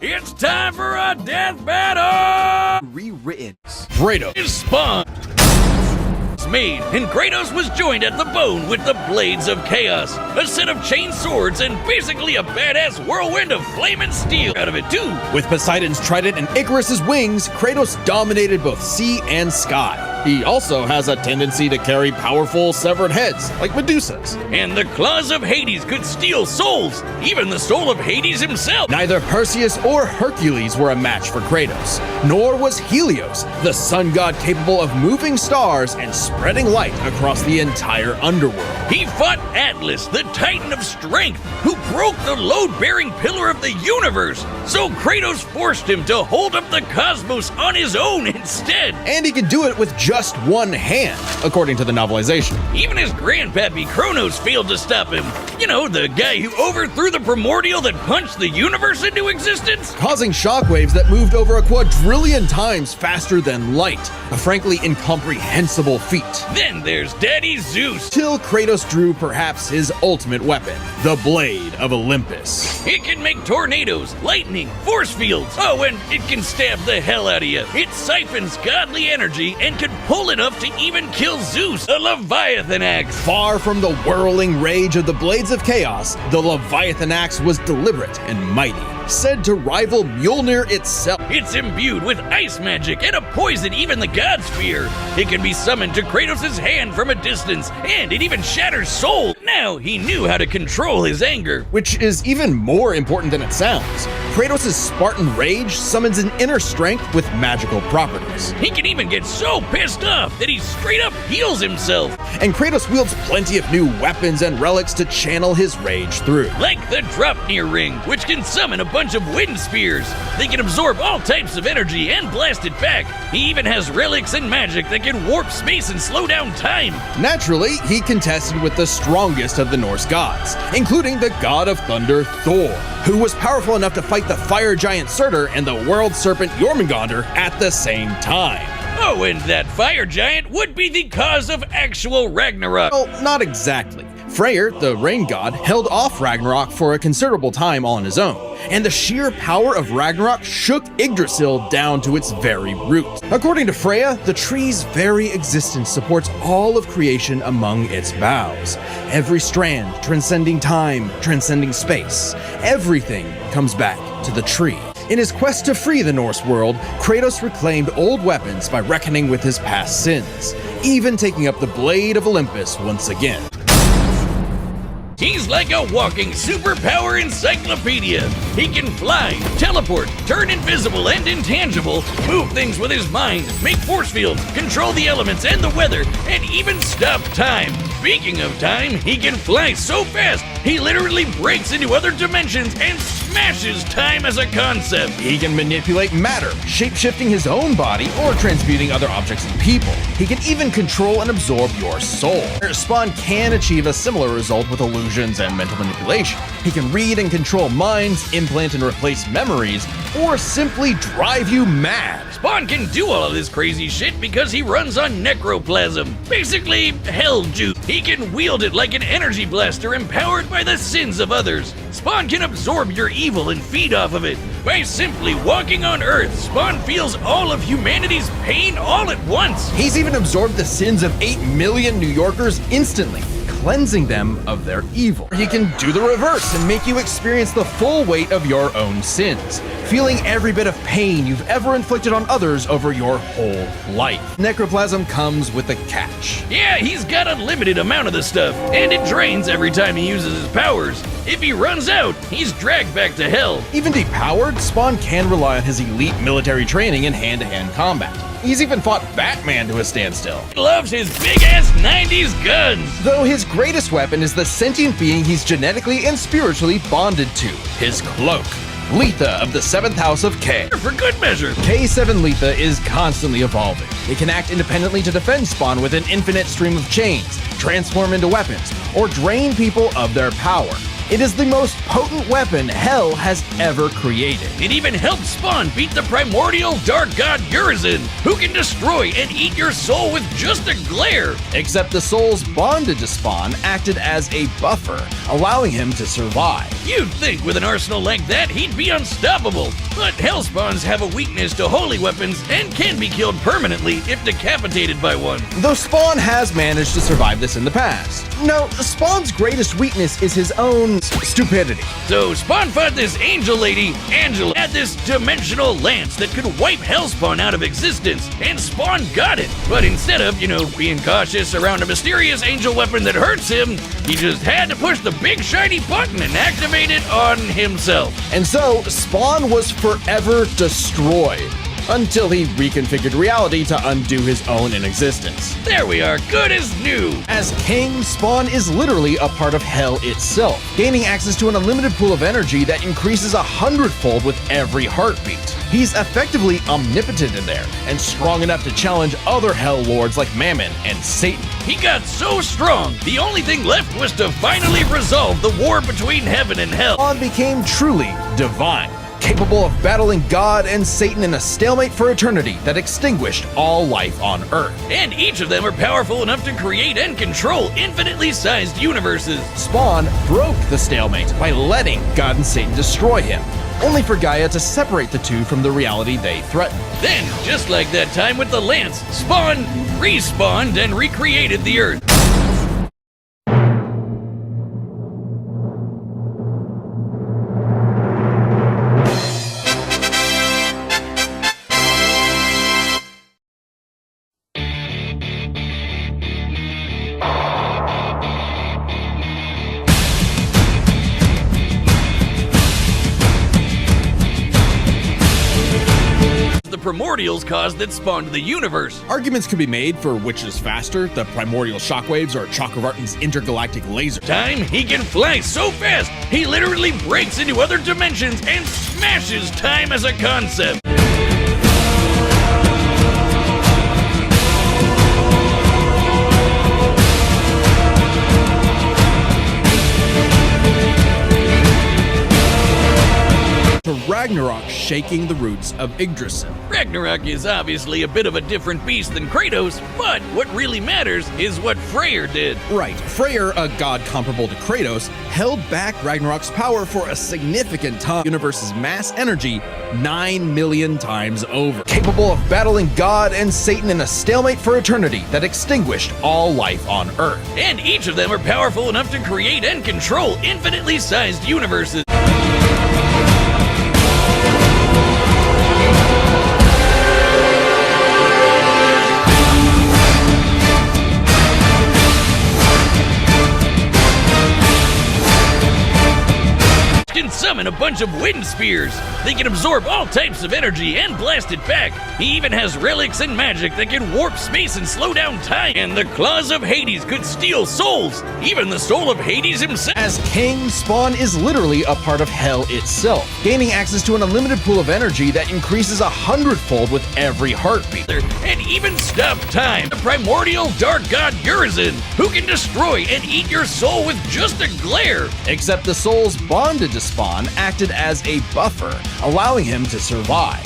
It's time for a death battle! Rewritten. Kratos is spawned. It's made, and Kratos was joined at the bone with the Blades of Chaos, a set of chain swords, and basically a badass whirlwind of flame and steel out of it too. With Poseidon's trident and Icarus's wings, Kratos dominated both sea and sky. He also has a tendency to carry powerful severed heads, like Medusa's. And the claws of Hades could steal souls, even the soul of Hades himself. Neither Perseus or Hercules were a match for Kratos, nor was Helios, the sun god capable of moving stars and spreading light across the entire underworld. He fought Atlas, the Titan of Strength, who broke the load-bearing pillar of the universe. So Kratos forced him to hold up the cosmos on his own instead. And he could do it with just one hand, according to the novelization. Even his grandpappy Kronos failed to stop him. You know, the guy who overthrew the primordial that punched the universe into existence? Causing shockwaves that moved over a quadrillion times faster than light. A frankly incomprehensible feat. Then there's Daddy Zeus. Till Kratos drew perhaps his ultimate weapon, the Blade of Olympus. It can make tornadoes, lightning, force fields. Oh, and it can stab the hell out of you. It siphons godly energy and can pull enough to even kill Zeus, a Leviathan axe. Far from the whirling rage of the Blades of Chaos, the Leviathan axe was deliberate and mighty, said to rival Mjolnir itself. It's imbued with ice magic and a poison even the gods fear. It can be summoned to Kratos' hand from a distance, and it even shatters souls. Now he knew how to control his anger. Which is even more important than it sounds. Kratos' Spartan rage summons an inner strength with magical properties. He can even get so pissed off that he straight up heals himself. And Kratos wields plenty of new weapons and relics to channel his rage through. Like the Draupnir ring, which can summon a bunch of wind spears. They can absorb all types of energy and blast it back. He even has relics and magic that can warp space and slow down time. Naturally, he contested with the strongest of the Norse gods, including the god of thunder Thor, who was powerful enough to fight the fire giant Surtur and the world serpent Jormungandr at the same time. Oh, and that fire giant would be the cause of actual Ragnarok. Well, not exactly. Freyr, the rain god, held off Ragnarok for a considerable time on his own, and the sheer power of Ragnarok shook Yggdrasil down to its very root. According to Freya, the tree's very existence supports all of creation among its boughs. Every strand transcending time, transcending space. Everything comes back to the tree. In his quest to free the Norse world, Kratos reclaimed old weapons by reckoning with his past sins, even taking up the Blade of Olympus once again. He's like a walking superpower encyclopedia. He can fly, teleport, turn invisible and intangible, move things with his mind, make force fields, control the elements and the weather, and even stop time. Speaking of time, he can fly so fast, he literally breaks into other dimensions and smashes time as a concept. He can manipulate matter, shape-shifting his own body or transmuting other objects and people. He can even control and absorb your soul. Spawn can achieve a similar result with illusions and mental manipulation. He can read and control minds, implant and replace memories, or simply drive you mad. Spawn can do all of this crazy shit because he runs on necroplasm, basically hell juice. He can wield it like an energy blaster empowered by the sins of others. Spawn can absorb your evil and feed off of it. By simply walking on Earth, Spawn feels all of humanity's pain all at once. He's even absorbed the sins of 8 million New Yorkers instantly, cleansing them of their evil. He can do the reverse and make you experience the full weight of your own sins, feeling every bit of pain you've ever inflicted on others over your whole life. Necroplasm comes with a catch. Yeah, he's got unlimited amount of the stuff, and it drains every time he uses his powers. If he runs out, he's dragged back to hell. Even depowered, Spawn can rely on his elite military training in hand-to-hand combat. He's even fought Batman to a standstill. He loves his big-ass 90s guns. Though his greatest weapon is the sentient being he's genetically and spiritually bonded to, his cloak. Letha of the 7th House of K. For good measure. K7 Letha is constantly evolving. It can act independently to defend Spawn with an infinite stream of chains, transform into weapons, or drain people of their power. It is the most potent weapon Hell has ever created. It even helped Spawn beat the primordial dark god Urizen, who can destroy and eat your soul with just a glare. Except the souls bonded to Spawn acted as a buffer, allowing him to survive. You'd think with an arsenal like that, he'd be unstoppable. But Hellspawns have a weakness to holy weapons and can be killed permanently if decapitated by one. Though Spawn has managed to survive this in the past. No, Spawn's greatest weakness is his own stupidity. So Spawn fought this angel lady, Angela, had this dimensional lance that could wipe Hellspawn out of existence, and Spawn got it. But instead of, being cautious around a mysterious angel weapon that hurts him, he just had to push the big shiny button and activate it on himself. And so, Spawn was forever destroyed, until he reconfigured reality to undo his own inexistence. There we are, good as new. As King, Spawn is literally a part of Hell itself, gaining access to an unlimited pool of energy that increases 100-fold with every heartbeat. He's effectively omnipotent in there, and strong enough to challenge other Hell Lords like Mammon and Satan. He got so strong, the only thing left was to finally resolve the war between heaven and hell. Spawn became truly divine, capable of battling God and Satan in a stalemate for eternity that extinguished all life on Earth. And each of them are powerful enough to create and control infinitely sized universes. Spawn broke the stalemate by letting God and Satan destroy him, only for Gaia to separate the two from the reality they threatened. Then, just like that time with the lance, Spawn respawned and recreated the Earth. The primordials caused that spawned the universe. Arguments could be made for which is faster, the primordial shockwaves or Chakravartin's intergalactic laser. Time, he can fly so fast, he literally breaks into other dimensions and smashes time as a concept. To Ragnarok shaking the roots of Yggdrasil. Ragnarok is obviously a bit of a different beast than Kratos, but what really matters is what Freyr did. Right, Freyr, a god comparable to Kratos, held back Ragnarok's power for a significant time. The universe's mass energy 9 million times over. Capable of battling God and Satan in a stalemate for eternity that extinguished all life on Earth. And each of them are powerful enough to create and control infinitely sized universes. Can summon a bunch of wind spears. They can absorb all types of energy and blast it back. He even has relics and magic that can warp space and slow down time. And the claws of Hades could steal souls, even the soul of Hades himself. As King, Spawn is literally a part of Hell itself, gaining access to an unlimited pool of energy that increases 100-fold with every heartbeat. And even stop time. The primordial dark god Urizen, who can destroy and eat your soul with just a glare. Except the souls bonded to Spawn acted as a buffer, allowing him to survive.